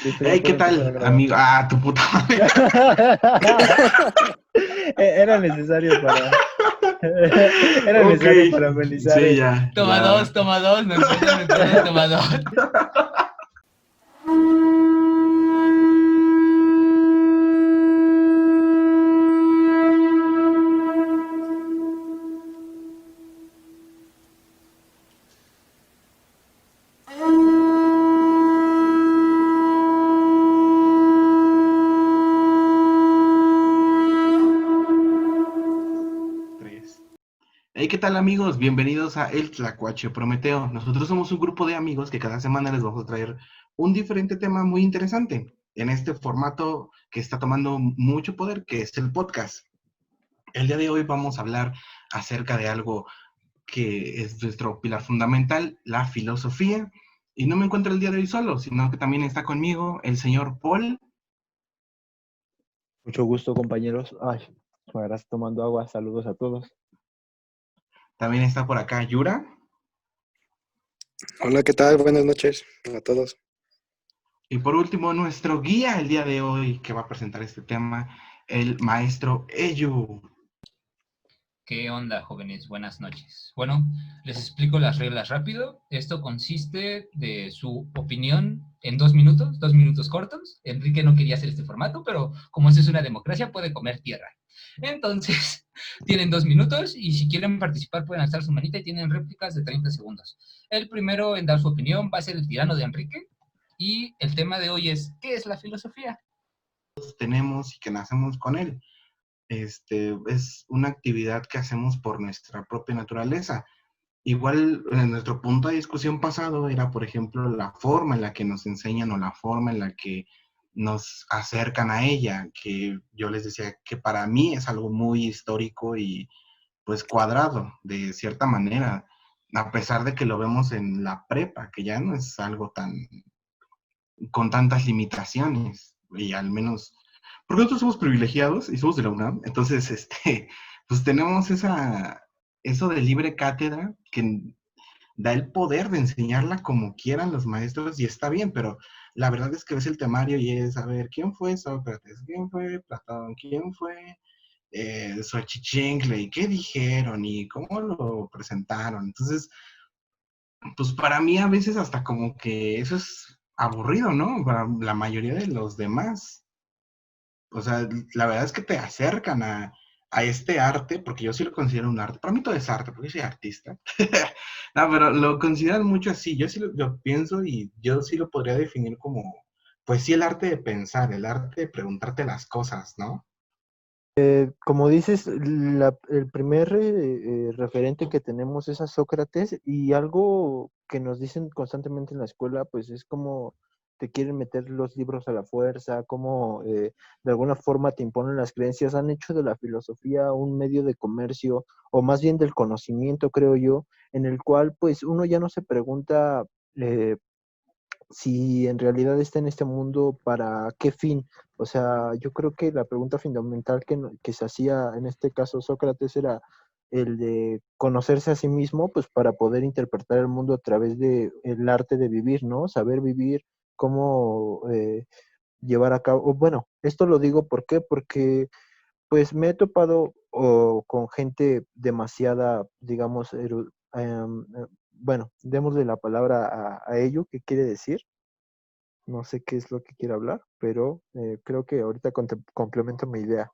Listo, ya Hey, ¿qué puedo empezar a tal, grabar. amigo? Ah, tu puta madre. Era necesario para... Era Ok, necesario para amenizar sí, el... ya, la... Toma dos, me acuerdo, toma dos. Tres. Hey, ¿qué tal, amigos? Bienvenidos a El Tlacuache Prometeo. Nosotros somos un grupo de amigos que cada semana les vamos a traer un diferente tema muy interesante en este formato que está tomando mucho poder, que es el podcast. El día de hoy vamos a hablar acerca de algo que es nuestro pilar fundamental, la filosofía. Y no me encuentro el día de hoy solo, sino que también está conmigo el señor Paul. Mucho gusto, compañeros. Ay, gracias tomando agua. Saludos a todos. También está por acá Yura. Hola, ¿qué tal? Buenas noches a todos. Y por último, nuestro guía el día de hoy que va a presentar este tema, el maestro Eyu. ¿Qué onda, jóvenes? Buenas noches. Bueno, les explico las reglas rápido. Esto consiste de su opinión en 2 minutos cortos. Enrique no quería hacer este formato, pero como esto es una democracia, puede comer tierra. Entonces, tienen 2 minutos y si quieren participar pueden alzar su manita y tienen réplicas de 30 segundos. El primero en dar su opinión va a ser el tirano de Enrique y el tema de hoy es, ¿qué es la filosofía? Tenemos y que nacemos con él. Es una actividad que hacemos por nuestra propia naturaleza. Igual, en nuestro punto de discusión pasado era, por ejemplo, la forma en la que nos enseñan o la forma en la que nos acercan a ella, que yo les decía que para mí es algo muy histórico y pues cuadrado, de cierta manera, a pesar de que lo vemos en la prepa, que ya no es algo tan, con tantas limitaciones, y al menos, porque nosotros somos privilegiados y somos de la UNAM, entonces, pues tenemos eso de libre cátedra que da el poder de enseñarla como quieran los maestros y está bien, pero la verdad es que ves el temario y es, a ver, ¿quién fue Sócrates? ¿Quién fue Platón? ¿Quién fue Xochichincle? ¿Y qué dijeron? ¿Y cómo lo presentaron? Entonces, pues para mí a veces hasta como que eso es aburrido, ¿no? Para la mayoría de los demás. O sea, la verdad es que te acercan a este arte, porque yo sí lo considero un arte. Para mí todo es arte, porque yo soy artista. No, pero lo consideran mucho así. Yo sí lo pienso y yo sí lo podría definir como, pues sí, el arte de pensar, el arte de preguntarte las cosas, ¿no? Como dices, el primer referente que tenemos es a Sócrates y algo que nos dicen constantemente en la escuela, pues es como te quieren meter los libros a la fuerza, como de alguna forma te imponen las creencias, han hecho de la filosofía un medio de comercio o más bien del conocimiento, creo yo, en el cual pues uno ya no se pregunta eh, si en realidad está en este mundo, ¿para qué fin? O sea, yo creo que la pregunta fundamental que se hacía en este caso Sócrates era el de conocerse a sí mismo, pues para poder interpretar el mundo a través de el arte de vivir, ¿no? Saber vivir, cómo llevar a cabo. Bueno, esto lo digo ¿por qué? Porque pues me he topado con gente demasiada, digamos, bueno, démosle la palabra a ello, ¿qué quiere decir? No sé qué es lo que quiere hablar, pero creo que ahorita complemento mi idea.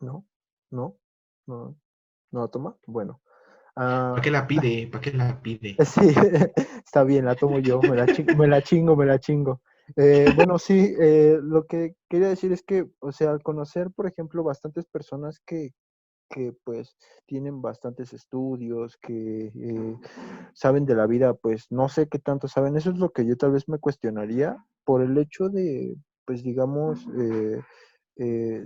¿No? ¿No? ¿No? ¿No la toma? Bueno. ¿Para Ah, qué la pide? ¿Para qué la pide? sí, está bien, la tomo yo, me la chingo. Bueno, sí, lo que quería decir es que, o sea, al conocer, por ejemplo, bastantes personas que pues tienen bastantes estudios, que saben de la vida, pues no sé qué tanto saben. Eso es lo que yo tal vez me cuestionaría por el hecho de, pues digamos,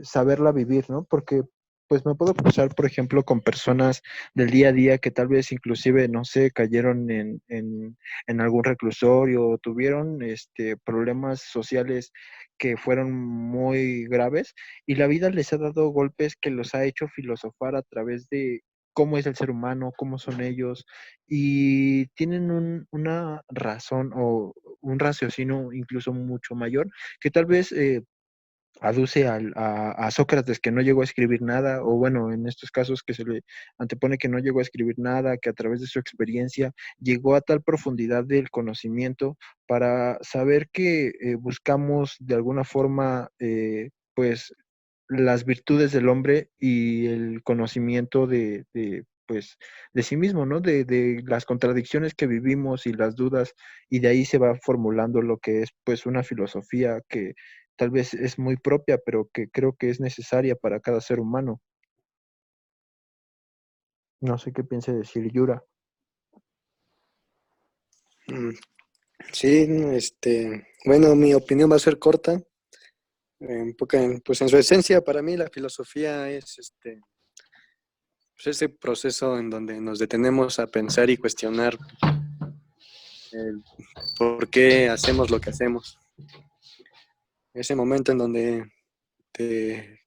saberla vivir, ¿no? Porque pues me puedo cruzar, por ejemplo, con personas del día a día que tal vez inclusive, no sé, cayeron en algún reclusorio o tuvieron problemas sociales que fueron muy graves y la vida les ha dado golpes que los ha hecho filosofar a través cómo es el ser humano, cómo son ellos, y tienen una razón o un raciocinio incluso mucho mayor, que tal vez aduce a Sócrates que no llegó a escribir nada, o bueno, en estos casos que se le antepone que no llegó a escribir nada, que a través de su experiencia llegó a tal profundidad del conocimiento para saber que buscamos de alguna forma, pues, las virtudes del hombre y el conocimiento pues, de sí mismo, ¿no? De las contradicciones que vivimos y las dudas, y de ahí se va formulando lo que es, pues, una filosofía que tal vez es muy propia, pero que creo que es necesaria para cada ser humano. No sé qué piense decir Yura. Mm, Sí, bueno, mi opinión va a ser corta. Pues en su esencia, para mí la filosofía es pues ese proceso en donde nos detenemos a pensar y cuestionar el por qué hacemos lo que hacemos. Ese momento en donde te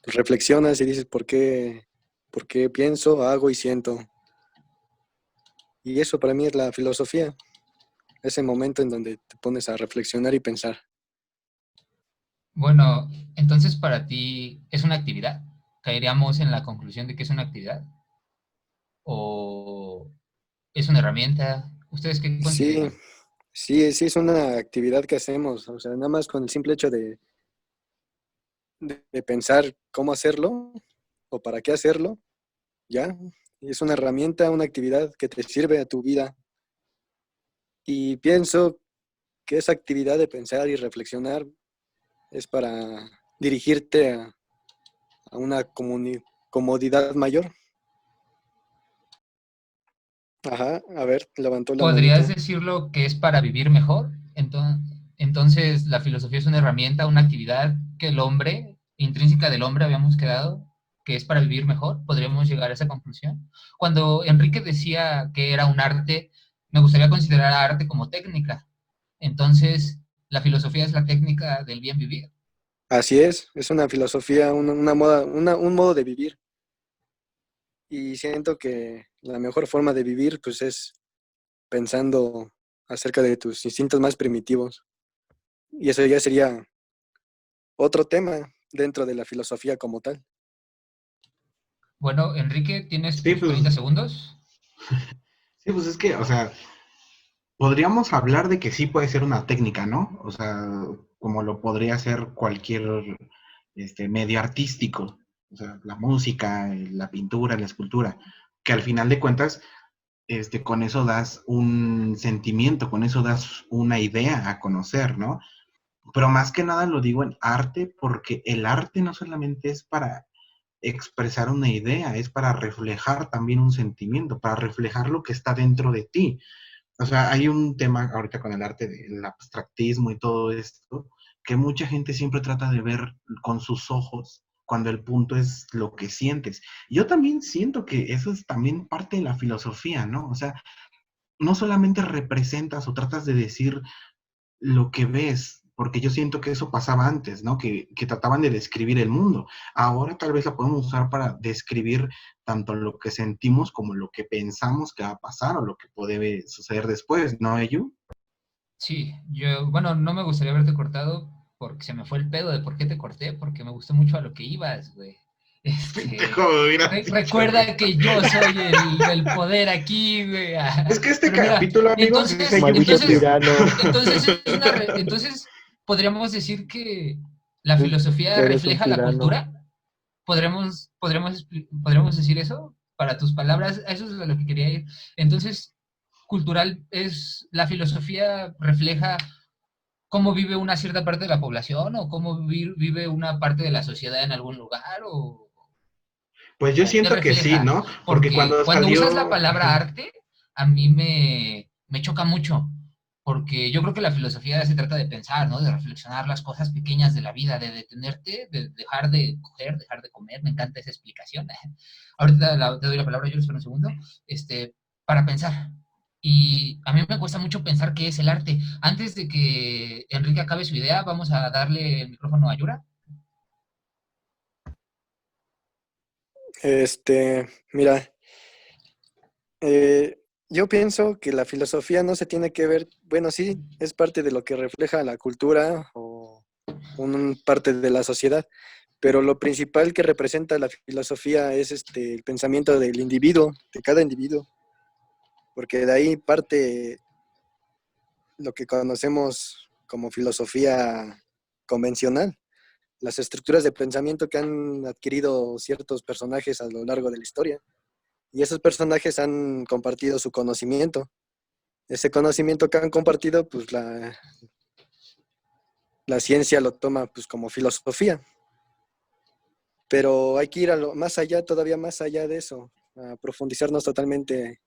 reflexionas y dices por qué pienso, hago y siento. Y eso para mí es la filosofía, ese momento en donde te pones a reflexionar y pensar. Bueno, entonces para ti es una actividad. ¿Caeríamos en la conclusión de que es una actividad? ¿O es una herramienta? ¿Ustedes qué Sí, consideran? sí, es una actividad que hacemos, o sea, nada más con el simple hecho de pensar cómo hacerlo o para qué hacerlo, ya, es una herramienta, una actividad que te sirve a tu vida. Y pienso que esa actividad de pensar y reflexionar es para dirigirte a una comodidad mayor. Ajá, a ver, levantó la ¿Podrías manito. decirlo que es para vivir mejor? Entonces, la filosofía es una herramienta, una actividad que el hombre, intrínseca del hombre, habíamos quedado, que es para vivir mejor. ¿Podríamos llegar a esa conclusión? Cuando Enrique decía que era un arte, me gustaría considerar arte como técnica. Entonces, la filosofía es la técnica del bien vivir. Así es una filosofía, un modo de vivir. Y siento que la mejor forma de vivir, pues, es pensando acerca de tus instintos más primitivos. Y eso ya sería otro tema dentro de la filosofía como tal. Bueno, Enrique, tienes Sí, tus pues, 30 segundos. sí, pues es que, o sea, podríamos hablar de que sí puede ser una técnica, ¿no? O sea, como lo podría ser cualquier medio artístico, o sea, la música, la pintura, la escultura, que al final de cuentas, con eso das un sentimiento, con eso das una idea a conocer, ¿no? Pero más que nada lo digo en arte, porque el arte no solamente es para expresar una idea, es para reflejar también un sentimiento, para reflejar lo que está dentro de ti. O sea, hay un tema ahorita con el arte del abstractismo y todo esto, que mucha gente siempre trata de ver con sus ojos cuando el punto es lo que sientes. Yo también siento que eso es también parte de la filosofía, ¿no? O sea, no solamente representas o tratas de decir lo que ves, porque yo siento que eso pasaba antes, ¿no? Que trataban de describir el mundo. Ahora tal vez la podemos usar para describir tanto lo que sentimos como lo que pensamos que va a pasar o lo que puede suceder después, ¿no, Eyu? Sí, bueno, no me gustaría haberte cortado porque se me fue el pedo de por qué te corté, porque me gustó mucho a lo que ibas, güey. Pendejo, me hubieras dicho, güey. Recuerda que yo soy el poder aquí, güey. Es que este Pero mira, capítulo, amigos, es entonces, Eyu Maldito entonces, tirano, entonces, podríamos decir que la tú filosofía eres un refleja la tirano. cultura. ¿Podríamos decir eso? Para tus palabras, eso es a lo que quería ir. Entonces, cultural es la filosofía refleja cómo vive una cierta parte de la población o cómo vive una parte de la sociedad en algún lugar Pues yo o qué siento que sí, refleja. ¿no? Porque Porque cuando cuando usas la salió, palabra ajá, arte, a mí me choca mucho. Porque yo creo que la filosofía se trata de pensar, ¿no? De reflexionar las cosas pequeñas de la vida, de detenerte, de dejar de coger, dejar de comer. Me encanta esa explicación. Ahorita te doy la palabra, yo espero un segundo. Para pensar. Y a mí me cuesta mucho pensar qué es el arte. Antes de que Enrique acabe su idea, vamos a darle el micrófono a Yura. Mira, Yo pienso que la filosofía no se tiene que ver, bueno, sí, es parte de lo que refleja la cultura o parte de la sociedad, pero lo principal que representa la filosofía es el pensamiento del individuo, de cada individuo, porque de ahí parte lo que conocemos como filosofía convencional, las estructuras de pensamiento que han adquirido ciertos personajes a lo largo de la historia. Y esos personajes han compartido su conocimiento. Ese conocimiento que han compartido, pues la ciencia lo toma pues como filosofía. Pero hay que ir a lo más allá, todavía más allá de eso, a profundizarnos totalmente,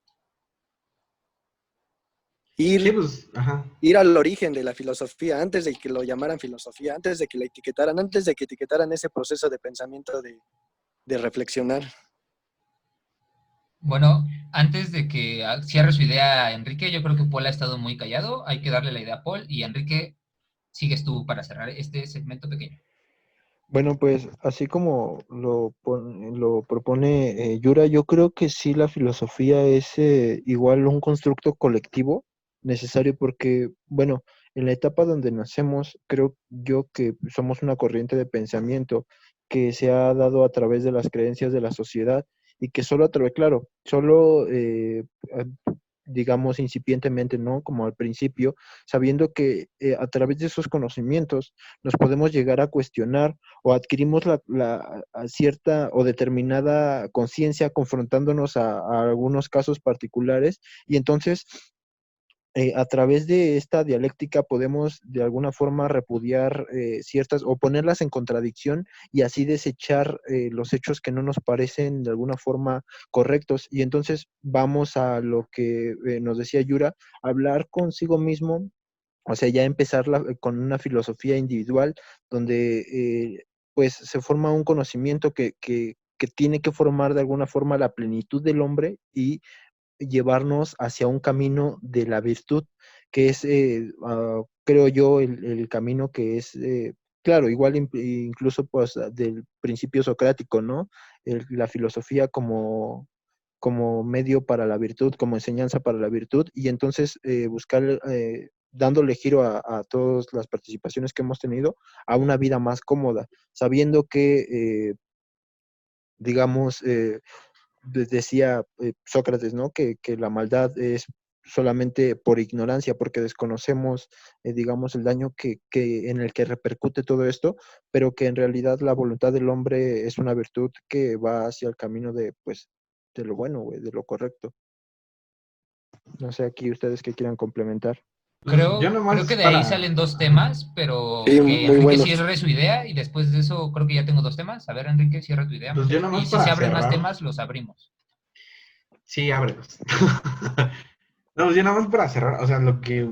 Sí, ir, pues, ajá. ir al origen de la filosofía, antes de que lo llamaran filosofía, antes de que la etiquetaran, antes de que etiquetaran ese proceso de pensamiento de reflexionar. Bueno, antes de que cierre su idea Enrique, yo creo que Paul ha estado muy callado. Hay que darle la idea a Paul y Enrique, sigues tú para cerrar este segmento pequeño. Bueno, pues así como lo propone Yura, yo creo que sí la filosofía es igual un constructo colectivo necesario porque, bueno, en la etapa donde nacemos, creo yo que somos una corriente de pensamiento que se ha dado a través de las creencias de la sociedad y que solo a través, claro, solo, digamos, incipientemente, ¿no? Como al principio, sabiendo que a través de esos conocimientos nos podemos llegar a cuestionar o adquirimos a cierta o determinada conciencia confrontándonos a algunos casos particulares y entonces a través de esta dialéctica podemos de alguna forma repudiar ciertas o ponerlas en contradicción y así desechar los hechos que no nos parecen de alguna forma correctos. Y entonces vamos a lo que nos decía Yura, hablar consigo mismo, o sea, ya empezar con una filosofía individual donde pues se forma un conocimiento que tiene que formar de alguna forma la plenitud del hombre y llevarnos hacia un camino de la virtud, que es, creo yo, el camino que es, claro, igual incluso pues del principio socrático, ¿no? La filosofía como medio para la virtud, como enseñanza para la virtud, y entonces buscar, dándole giro a todas las participaciones que hemos tenido, a una vida más cómoda, sabiendo que, digamos, decía Sócrates, ¿no? Que la maldad es solamente por ignorancia, porque desconocemos, digamos, el daño en el que repercute todo esto, pero que en realidad la voluntad del hombre es una virtud que va hacia el camino de, pues, de lo bueno, güey, de lo correcto. No sé aquí ustedes qué quieran complementar. Pues yo Creo que nomás de ahí para, salen dos temas, pero Sí, que muy Enrique buenos. cierre su idea y después de eso creo que ya tengo dos temas. A ver, Enrique, cierra tu idea. pues yo Y nomás si se para abren más cerrar, temas, los abrimos. sí, ábrelos. No, pues yo nada más para cerrar, o sea, lo que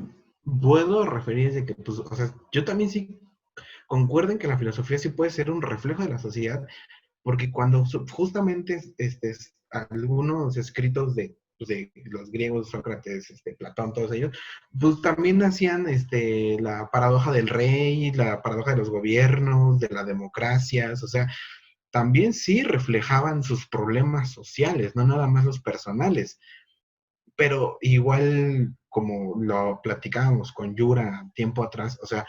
puedo referir es de que, pues, o sea, yo también sí concuerdo en que la filosofía sí puede ser un reflejo de la sociedad, porque cuando justamente algunos escritos pues, de los griegos, Sócrates, Platón, todos ellos, pues también hacían la paradoja del rey, la paradoja de los gobiernos, de las democracias, o sea, también sí reflejaban sus problemas sociales, no nada más los personales, pero igual como lo platicábamos con Yura tiempo atrás, o sea,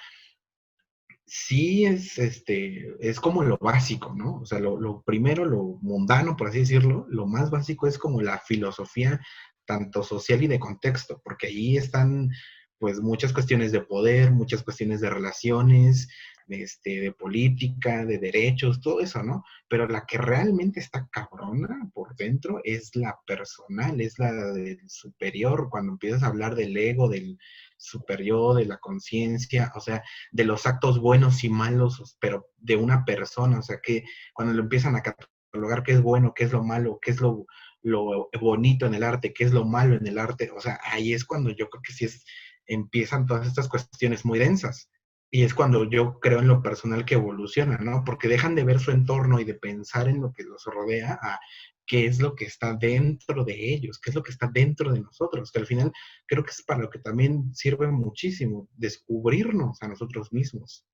sí es como lo básico, ¿no? O sea, lo primero, lo mundano, por así decirlo, lo más básico es como la filosofía, tanto social y de contexto, porque ahí están, pues, muchas cuestiones de poder, muchas cuestiones de relaciones, de política, de derechos, todo eso, ¿no? Pero la que realmente está cabrona por dentro es la personal, es la del superior, cuando empiezas a hablar del ego, del superior, de la conciencia, o sea, de los actos buenos y malos, pero de una persona, o sea, que cuando lo empiezan a catalogar qué es bueno, qué es lo malo, qué es lo bonito en el arte, qué es lo malo en el arte, o sea, ahí es cuando yo creo que sí empiezan todas estas cuestiones muy densas. Y es cuando yo creo en lo personal que evoluciona, ¿no? Porque dejan de ver su entorno y de pensar en lo que los rodea a qué es lo que está dentro de ellos, qué es lo que está dentro de nosotros, que al final creo que es para lo que también sirve muchísimo, descubrirnos a nosotros mismos.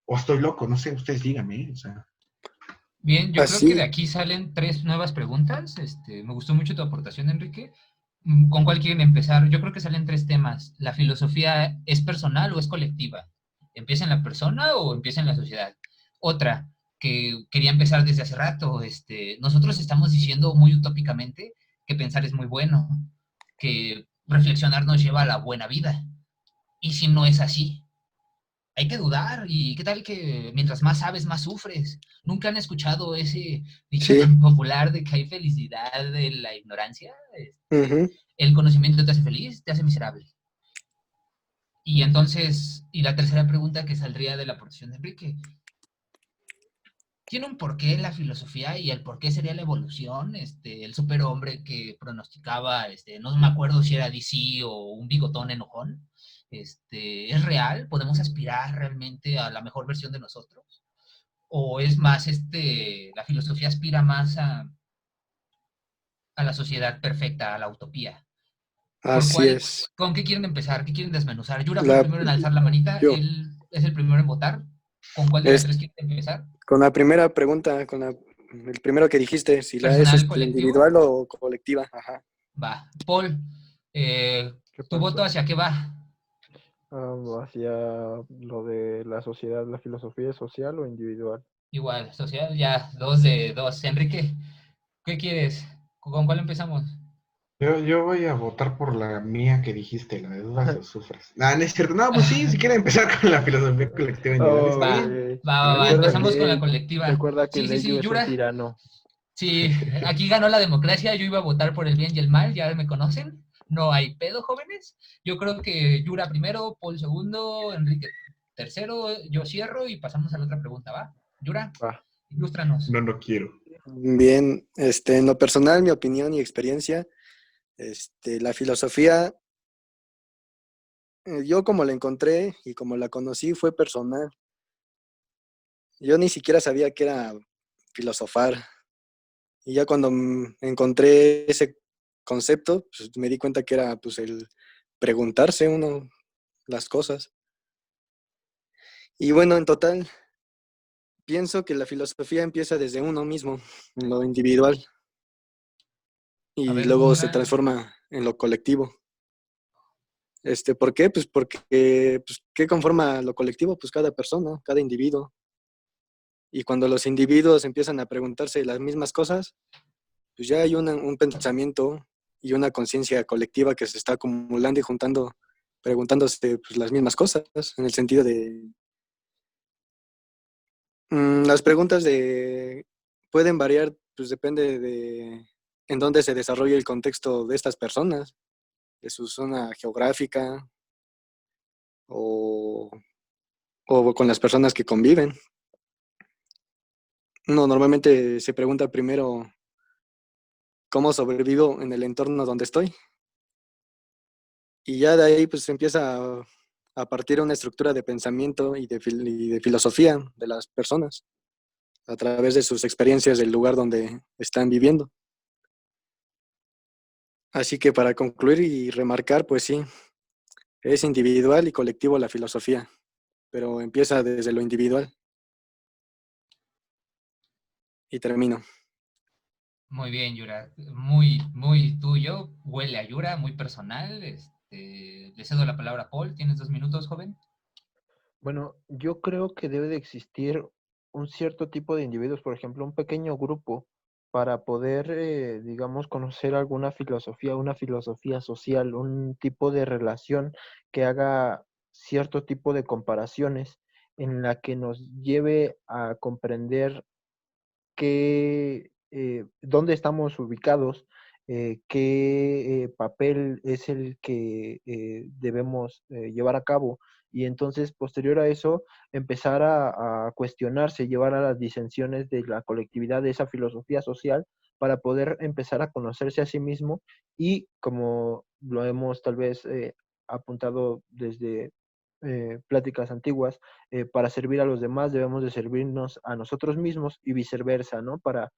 O estoy loco, no sé, ustedes díganme, o sea. Bien, yo creo que de Así, aquí salen 3 nuevas preguntas. Me gustó mucho tu aportación, Enrique. ¿Con cuál quieren empezar? Yo creo que salen 3 temas. ¿La filosofía es personal o es colectiva? ¿Empieza en la persona o empieza en la sociedad? Otra, que quería empezar desde hace rato. Nosotros estamos diciendo muy utópicamente que pensar es muy bueno, que reflexionar nos lleva a la buena vida. ¿Y si no es así? Hay que dudar. ¿Y qué tal que mientras más sabes, más sufres? ¿Nunca han escuchado ese dicho sí. tan popular de que hay felicidad en la ignorancia? Ujú. El conocimiento te hace feliz, te hace miserable. Y entonces, y la tercera pregunta que saldría de la aportación de Enrique, ¿tiene un porqué la filosofía y el porqué sería la evolución? El superhombre que pronosticaba, no me acuerdo si era DC o un bigotón enojón, ¿es real? ¿Podemos aspirar realmente a la mejor versión de nosotros? ¿O es más, la filosofía aspira más a la sociedad perfecta, a la utopía? ¿Por Así cuál, es. con qué quieren empezar? ¿Qué quieren desmenuzar? Yura fue el La, primero en alzar la manita, yo, él es el primero en votar. ¿Con cuál de las es, tres quieren empezar? con la primera pregunta, el primero que dijiste, si la es ¿Personal, colectivo? individual o colectiva. Ajá. Va. Paul, ¿Qué ¿tu voto pasó? hacia qué va? Hacia lo de la sociedad, la filosofía social o individual. Igual, social, ya, 2 de 2. Enrique, ¿qué quieres? ¿Con cuál empezamos? Yo voy a votar por la mía que dijiste, la de dudas o sufres. No es cierto. No, pues sí, si quieren empezar con la filosofía colectiva individual, está Va, bien. Ok. Ningún Recuerda empezamos con problema. la que, colectiva. recuerda que Sí, el sí, ello sí, es un Yura. tirano. Sí, aquí ganó la democracia, yo iba a votar por el bien y el mal, ya me conocen. No hay pedo, jóvenes. Yo creo que Yura primero, Paul segundo, Enrique tercero, yo cierro y pasamos a la otra pregunta, ¿va? Yura, Va. ilústranos. No, no quiero. Bien, en lo personal, mi opinión y experiencia, la filosofía, yo como la encontré y como la conocí fue personal. Yo ni siquiera sabía que era filosofar. Y ya cuando encontré ese concepto, pues me di cuenta que era pues el preguntarse uno las cosas. Y bueno, en total, pienso que la filosofía empieza desde uno mismo, en lo individual, A y ver, luego se Yura, transforma en lo colectivo. ¿Por qué? Pues porque, pues, ¿qué conforma lo colectivo? Pues cada persona, cada individuo. Y cuando los individuos empiezan a preguntarse las mismas cosas, pues ya hay un pensamiento y una conciencia colectiva que se está acumulando y juntando, preguntándose pues, las mismas cosas, en el sentido de, las preguntas pueden variar, pues depende de en dónde se desarrolla el contexto de estas personas, de su zona geográfica o, o con las personas que conviven. Uno normalmente se pregunta primero cómo sobrevivo en el entorno donde estoy. Y ya de ahí pues empieza a partir una estructura de pensamiento y de filosofía de las personas a través de sus experiencias del lugar donde están viviendo. Así que para concluir y remarcar, pues sí, es individual y colectivo la filosofía, pero empieza desde lo individual y termino. muy bien, Yura, muy, muy tuyo, huele a Yura, muy personal. Le cedo la palabra a Paul, tienes 2 minutos, joven. Bueno, yo creo que debe de existir un cierto tipo de individuos, por ejemplo, un pequeño grupo para poder, digamos, conocer alguna filosofía, una filosofía social, un tipo de relación que haga cierto tipo de comparaciones en la que nos lleve a comprender dónde estamos ubicados, qué papel es el que debemos llevar a cabo. Y entonces, posterior a eso, empezar a cuestionarse, llevar a las disensiones de la colectividad, de esa filosofía social, para poder empezar a conocerse a sí mismo y, como lo hemos tal vez apuntado desde pláticas antiguas, para servir a los demás debemos de servirnos a nosotros mismos y viceversa, ¿no? Para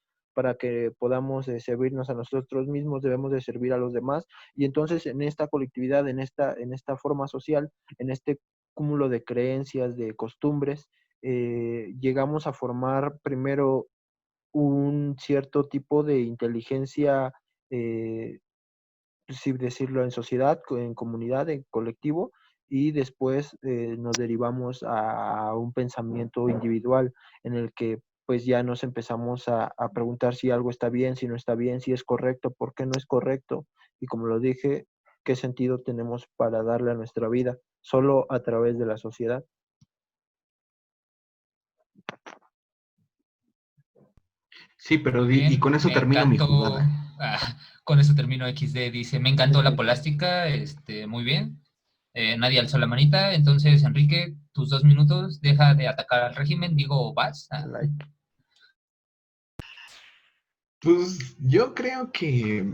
que podamos servirnos a nosotros mismos debemos de servir a los demás y entonces en esta colectividad, en esta forma social, en este cúmulo de creencias, de costumbres, llegamos a formar primero un cierto tipo de inteligencia, sí decirlo, en sociedad, en comunidad, en colectivo, y después nos derivamos a un pensamiento individual en el que pues ya nos empezamos a preguntar si algo está bien, si no está bien, si es correcto, por qué no es correcto, y como lo dije, qué sentido tenemos para darle a nuestra vida, solo a través de la sociedad. Sí, pero Muy y bien, con eso me termino mi encantó. jugada. Con eso termino XD. Dice, me encantó la polástica. Muy bien. Nadie alzó la manita. Entonces, Enrique, tus 2 minutos. Deja de atacar al régimen. Digo, vas. Like. Pues yo creo que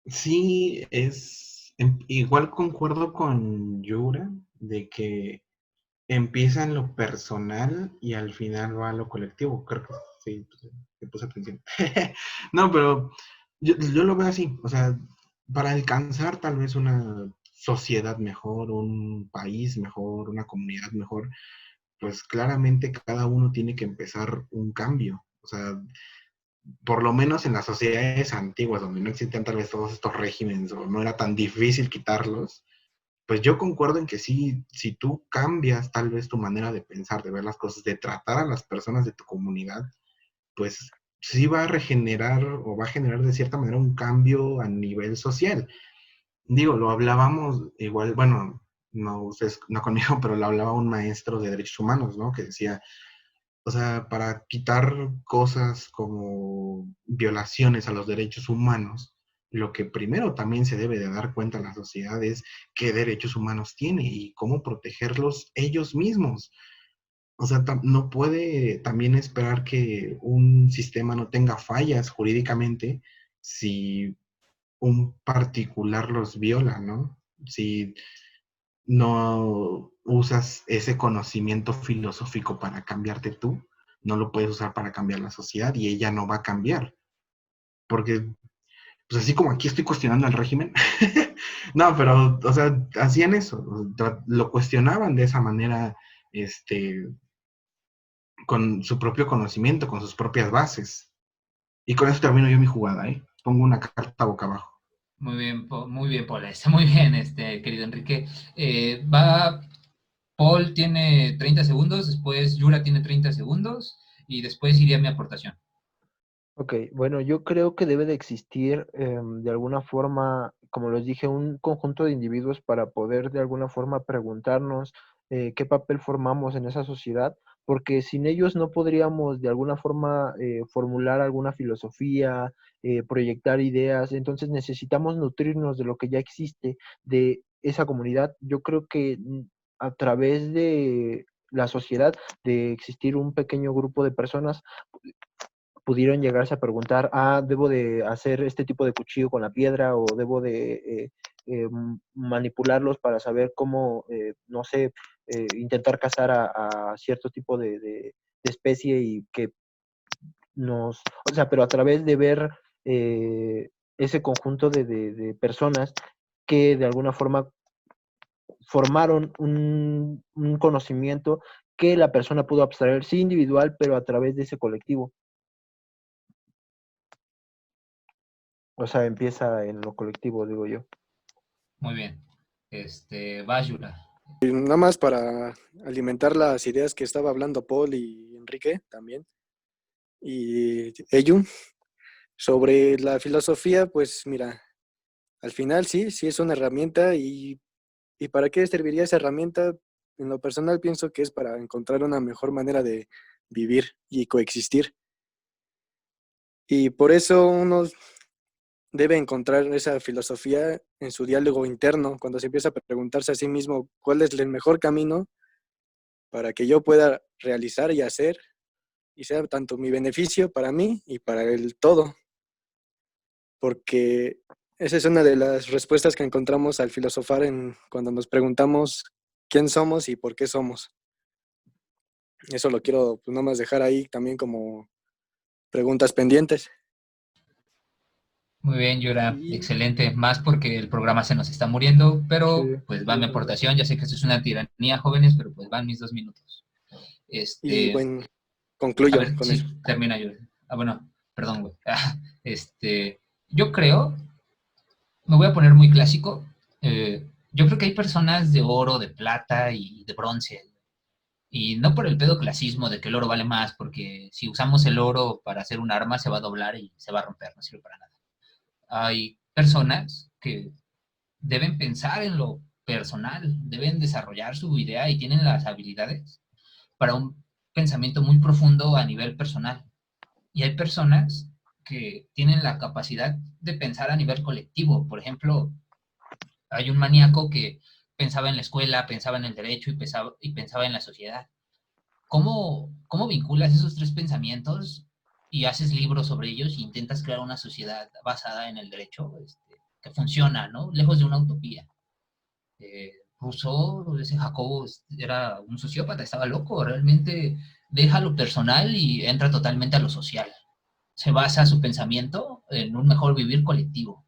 sí es, igual concuerdo con Yura de que empieza en lo personal y al final va a lo colectivo. Creo que sí, pues, me puse atención. No, pero yo lo veo así, o sea, para alcanzar tal vez una sociedad mejor, un país mejor, una comunidad mejor, pues claramente cada uno tiene que empezar un cambio. O sea, por lo menos en las sociedades antiguas, donde no existían tal vez todos estos regímenes o no era tan difícil quitarlos, pues yo concuerdo en que sí, si tú cambias tal vez tu manera de pensar, de ver las cosas, de tratar a las personas de tu comunidad, pues sí va a regenerar o va a generar de cierta manera un cambio a nivel social. Digo, lo hablábamos igual, bueno, no ustedes, no conmigo, pero lo hablaba un maestro de derechos humanos, ¿no? Que decía, o sea, para quitar cosas como violaciones a los derechos humanos, lo que primero también se debe de dar cuenta a la sociedad es qué derechos humanos tiene y cómo protegerlos ellos mismos. O sea, no puede también esperar que un sistema no tenga fallas jurídicamente si un particular los viola, ¿no? Si no usas ese conocimiento filosófico para cambiarte tú, no lo puedes usar para cambiar la sociedad y ella no va a cambiar. Porque, pues así como aquí estoy cuestionando el régimen, no, pero, o sea, hacían eso, lo cuestionaban de esa manera, con su propio conocimiento, con sus propias bases. Y con eso termino yo mi jugada, ¿eh? Pongo una carta boca abajo. Muy bien, Paul. Muy bien, querido Enrique. Paul tiene 30 segundos, después Yura tiene 30 segundos y después iría mi aportación. Ok, bueno, yo creo que debe de existir de alguna forma, como les dije, un conjunto de individuos para poder de alguna forma preguntarnos qué papel formamos en esa sociedad, porque sin ellos no podríamos de alguna forma formular alguna filosofía, proyectar ideas, entonces necesitamos nutrirnos de lo que ya existe, de esa comunidad. Yo creo que a través de la sociedad, de existir un pequeño grupo de personas, pudieron llegarse a preguntar, debo de hacer este tipo de cuchillo con la piedra o debo de manipularlos para saber cómo, no sé, intentar cazar a cierto tipo de especie y que o sea, pero a través de ver ese conjunto de personas que de alguna forma formaron un conocimiento que la persona pudo abstraer, sí individual, pero a través de ese colectivo. O sea, empieza en lo colectivo, digo yo. Muy bien. Va Yura. Y nada más para alimentar las ideas que estaba hablando Paul y Enrique también, y Eyun, sobre la filosofía, pues mira, al final sí es una herramienta y ¿para qué serviría esa herramienta? En lo personal pienso que es para encontrar una mejor manera de vivir y coexistir. Y por eso uno debe encontrar esa filosofía en su diálogo interno, cuando se empieza a preguntarse a sí mismo cuál es el mejor camino para que yo pueda realizar y hacer y sea tanto mi beneficio para mí y para el todo. Porque esa es una de las respuestas que encontramos al filosofar cuando nos preguntamos quién somos y por qué somos. Eso lo quiero pues, nomás dejar ahí también como preguntas pendientes. Muy bien, Yura. Y, Excelente. Más porque el programa se nos está muriendo, Sí, pero pues va mi aportación. Ya sé que esto es una tiranía, jóvenes, pero pues van mis 2 minutos. y bueno, A concluyo ver, con sí, eso. termina Yura. Bueno, perdón, güey. Yo creo, me voy a poner muy clásico. Yo creo que hay personas de oro, de plata y de bronce. Y no por el pedo clasismo de que el oro vale más, porque si usamos el oro para hacer un arma se va a doblar y se va a romper, no sirve para nada. Hay personas que deben pensar en lo personal, deben desarrollar su idea y tienen las habilidades para un pensamiento muy profundo a nivel personal. Y hay personas que tienen la capacidad de pensar a nivel colectivo. Por ejemplo, hay un maníaco que pensaba en la escuela, pensaba en el derecho y pensaba en la sociedad. ¿Cómo vinculas esos tres pensamientos y haces libros sobre ellos e intentas crear una sociedad basada en el derecho que funciona, ¿no? Lejos de una utopía. Rousseau, ese Jacobo, era un sociópata, estaba loco, realmente deja lo personal y entra totalmente a lo social. Se basa su pensamiento en un mejor vivir colectivo.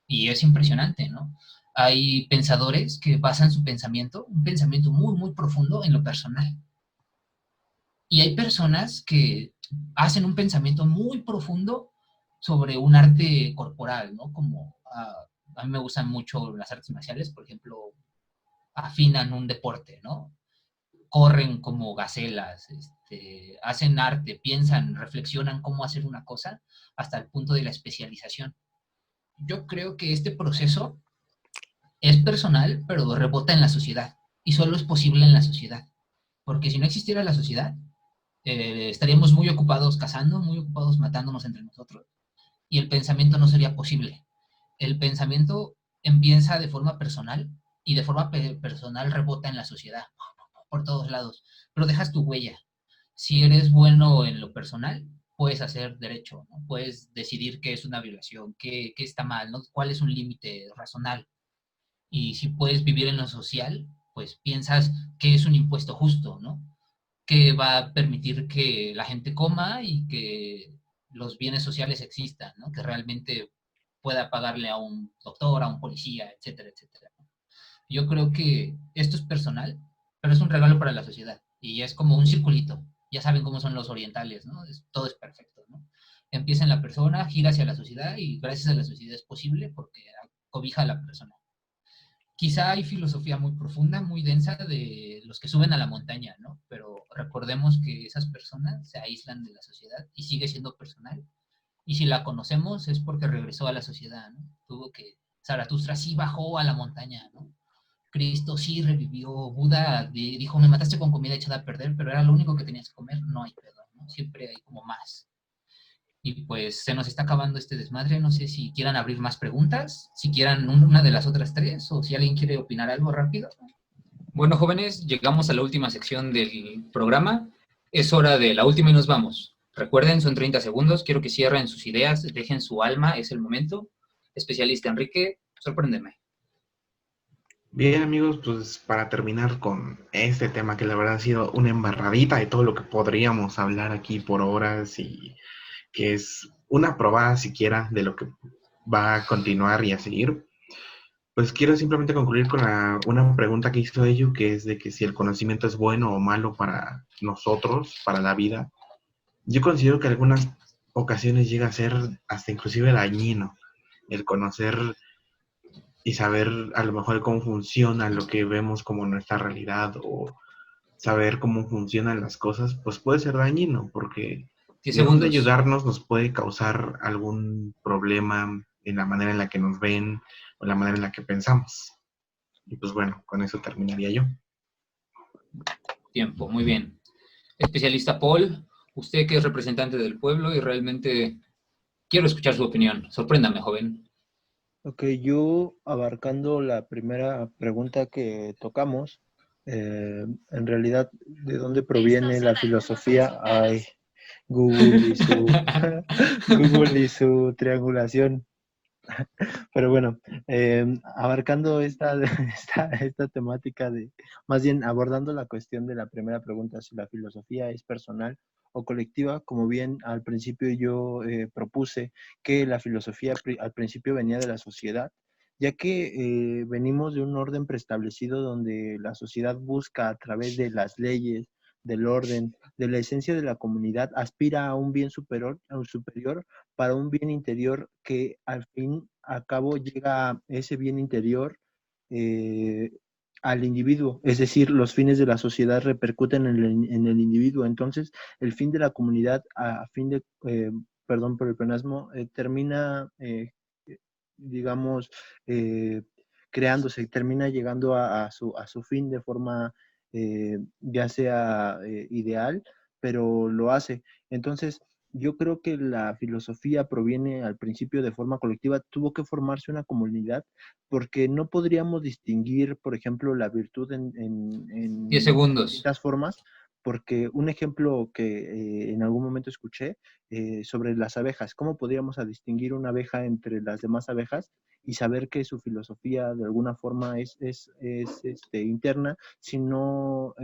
Y es impresionante, ¿no? Hay pensadores que basan su pensamiento, un pensamiento muy, muy profundo en lo personal. Y hay personas que hacen un pensamiento muy profundo sobre un arte corporal, ¿no? Como a mí me gustan mucho las artes marciales, por ejemplo, afinan un deporte, ¿no? Corren como gacelas, hacen arte, piensan, reflexionan cómo hacer una cosa hasta el punto de la especialización. Yo creo que este proceso es personal, pero rebota en la sociedad y solo es posible en la sociedad. Porque si no existiera la sociedad, estaríamos muy ocupados cazando, muy ocupados matándonos entre nosotros y el pensamiento no sería posible. El pensamiento empieza de forma personal y de forma personal rebota en la sociedad, por todos lados, pero dejas tu huella. Si eres bueno en lo personal, puedes hacer derecho, ¿no? Puedes decidir qué es una violación, qué está mal, ¿no? Cuál es un límite razonable. Y si puedes vivir en lo social, pues piensas qué es un impuesto justo, ¿no? Que va a permitir que la gente coma y que los bienes sociales existan, ¿no? Que realmente pueda pagarle a un doctor, a un policía, etcétera, etcétera. Yo creo que esto es personal, pero es un regalo para la sociedad y es como un circulito. Ya saben cómo son los orientales, ¿no? Todo es perfecto, ¿no? Empieza en la persona, gira hacia la sociedad y gracias a la sociedad es posible porque cobija a la persona. Quizá hay filosofía muy profunda, muy densa de los que suben a la montaña, ¿no? Pero recordemos que esas personas se aíslan de la sociedad y sigue siendo personal. Y si la conocemos es porque regresó a la sociedad, ¿no? Tuvo que, Zaratustra sí bajó a la montaña, ¿no? Cristo sí revivió, Buda dijo, me mataste con comida echada a perder, pero era lo único que tenías que comer, no hay perdón, ¿no? Siempre hay como más. Y pues se nos está acabando este desmadre. No sé si quieran abrir más preguntas, si quieran una de las otras tres, o si alguien quiere opinar algo rápido. Bueno, jóvenes, llegamos a la última sección del programa. Es hora de la última y nos vamos. Recuerden, son 30 segundos. Quiero que cierren sus ideas, dejen su alma, es el momento. Especialista Enrique, sorpréndeme. Bien, amigos, pues para terminar con este tema que la verdad ha sido una embarradita de todo lo que podríamos hablar aquí por horas y que es una probada siquiera de lo que va a continuar y a seguir, pues quiero simplemente concluir con una pregunta que hizo ello, que es de que si el conocimiento es bueno o malo para nosotros, para la vida. Yo considero que en algunas ocasiones llega a ser hasta inclusive dañino el conocer y saber a lo mejor cómo funciona lo que vemos como nuestra realidad o saber cómo funcionan las cosas, pues puede ser dañino porque 10 lejos de segundos. ayudarnos nos puede causar algún problema en la manera en la que nos ven o la manera en la que pensamos. Y pues bueno, con eso terminaría yo. Tiempo, muy bien. Especialista Paul, usted que es representante del pueblo y realmente quiero escuchar su opinión. Sorpréndame, joven. Ok, yo abarcando la primera pregunta que tocamos, en realidad, ¿de dónde proviene la filosofía? Ay, Google y su Google y su triangulación. Pero bueno, abarcando esta temática de, más bien abordando la cuestión de la primera pregunta, si la filosofía es personal o colectiva, como bien al principio yo propuse que la filosofía al principio venía de la sociedad, ya que venimos de un orden preestablecido donde la sociedad busca a través de las leyes, del orden, de la esencia de la comunidad, aspira a un bien superior para un bien interior que al fin a cabo llega a ese bien interior eh, al individuo, es decir, los fines de la sociedad repercuten en el individuo. Entonces, el fin de la comunidad, a fin de, perdón por el pleonasmo, termina, digamos, eh, creándose, termina llegando a su fin de forma ya sea ideal, pero lo hace. Entonces, yo creo que la filosofía proviene al principio de forma colectiva, tuvo que formarse una comunidad porque no podríamos distinguir, por ejemplo, la virtud 10 en segundos. distintas formas, porque un ejemplo que en algún momento escuché sobre las abejas, ¿cómo podríamos a distinguir una abeja entre las demás abejas y saber que su filosofía de alguna forma interna si no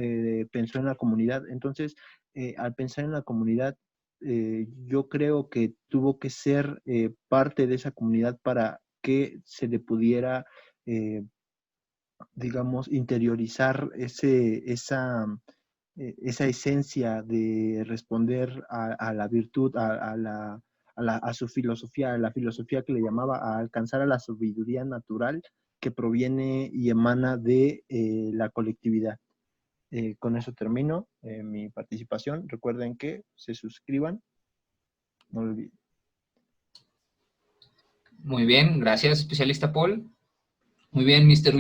pensó en la comunidad? Entonces, al pensar en la comunidad, yo creo que tuvo que ser parte de esa comunidad para que se le pudiera, digamos, interiorizar esa esencia de responder a la virtud, a su filosofía, a la filosofía que le llamaba a alcanzar a la sabiduría natural que proviene y emana de la colectividad. Con eso termino mi participación. Recuerden que se suscriban, no lo olviden. Muy bien, gracias, especialista Paul. Muy bien, Mr.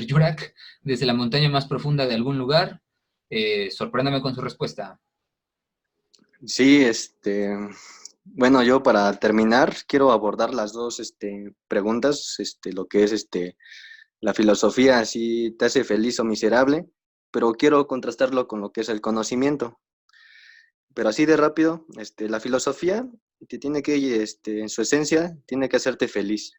Yurak, desde la montaña más profunda de algún lugar. Sorpréndame con su respuesta. Sí, bueno, yo para terminar quiero abordar las dos preguntas, lo que es la filosofía, si te hace feliz o miserable, pero quiero contrastarlo con lo que es el conocimiento. Pero así de rápido, la filosofía te tiene que, en su esencia, tiene que hacerte feliz.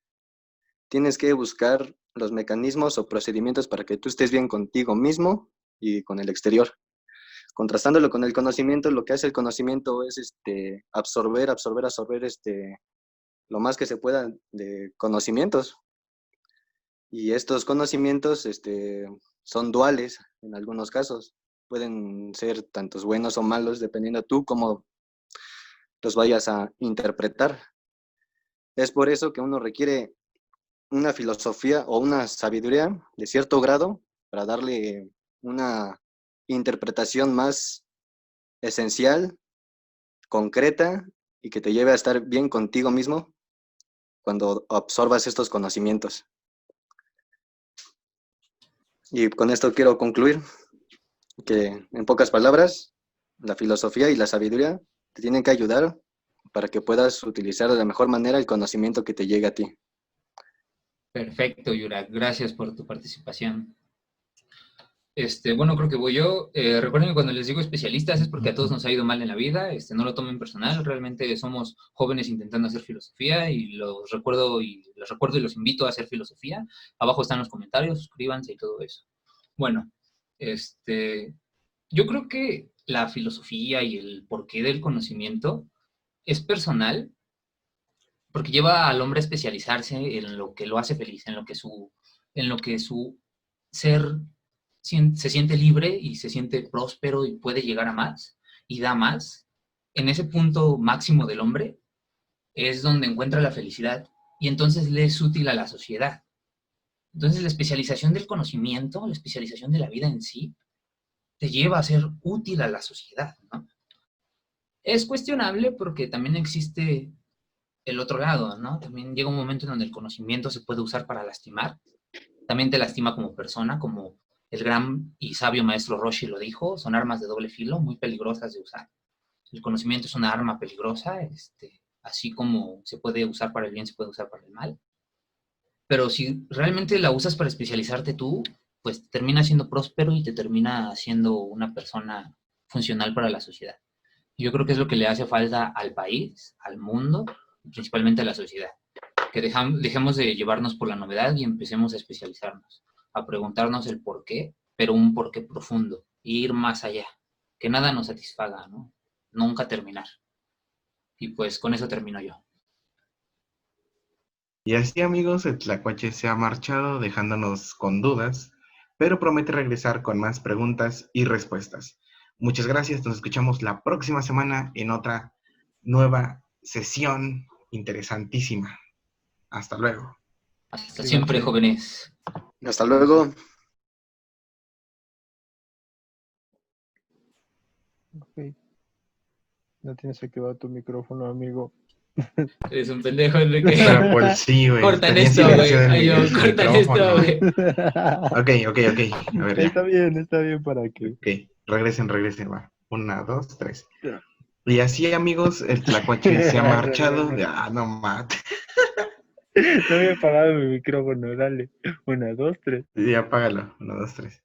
Tienes que buscar los mecanismos o procedimientos para que tú estés bien contigo mismo y con el exterior. Contrastándolo con el conocimiento, lo que hace el conocimiento es absorber lo más que se pueda de conocimientos. Y estos conocimientos son duales en algunos casos. Pueden ser tantos buenos o malos, dependiendo tú cómo los vayas a interpretar. Es por eso que uno requiere una filosofía o una sabiduría de cierto grado para darle una interpretación más esencial, concreta y que te lleve a estar bien contigo mismo cuando absorbas estos conocimientos. Y con esto quiero concluir que, en pocas palabras, la filosofía y la sabiduría te tienen que ayudar para que puedas utilizar de la mejor manera el conocimiento que te llegue a ti. Perfecto, Yurak, gracias por tu participación. Bueno, creo que voy yo. Recuerden que cuando les digo especialistas es porque a todos nos ha ido mal en la vida. No lo tomen personal. Realmente somos jóvenes intentando hacer filosofía y los recuerdo y los invito a hacer filosofía. Abajo están los comentarios, suscríbanse y todo eso. Bueno, yo creo que la filosofía y el porqué del conocimiento es personal porque lleva al hombre a especializarse en lo que lo hace feliz, en lo que su ser se siente libre y se siente próspero y puede llegar a más y da más. En ese punto máximo del hombre es donde encuentra la felicidad y entonces le es útil a la sociedad. Entonces la especialización del conocimiento, la especialización de la vida en sí, te lleva a ser útil a la sociedad, ¿no? Es cuestionable porque también existe el otro lado, ¿no? También llega un momento en donde el conocimiento se puede usar para lastimar. También te lastima como persona, como el gran y sabio maestro Roshi lo dijo, son armas de doble filo, muy peligrosas de usar. El conocimiento es una arma peligrosa, así como se puede usar para el bien, se puede usar para el mal. Pero si realmente la usas para especializarte tú, pues te termina siendo próspero y te termina siendo una persona funcional para la sociedad. Yo creo que es lo que le hace falta al país, al mundo, y principalmente a la sociedad. Que dejemos de llevarnos por la novedad y empecemos a especializarnos, a preguntarnos el por qué, pero un por qué profundo, e ir más allá. Que nada nos satisfaga, ¿no? Nunca terminar. Y pues con eso termino yo. Y así, amigos, el Tlacuache se ha marchado dejándonos con dudas, pero promete regresar con más preguntas y respuestas. Muchas gracias, nos escuchamos la próxima semana en otra nueva sesión interesantísima. Hasta luego. Hasta siempre, jóvenes. Hasta luego. Ok. No tienes activado tu micrófono, amigo. Eres un pendejo, Enrique. Pero pues sí, güey. Cortan tenía esto, güey. silenciado Ay, el cortan micrófono. esto, güey. Ok. A ver, ya. Está bien para que. Ok, regresen, va. 1, 2, 3. Ya. Y así, amigos, el tlacuache se ha marchado. No mate. No había apagado mi micrófono, dale. 1, 2, 3. Y apágalo. 1, 2, 3.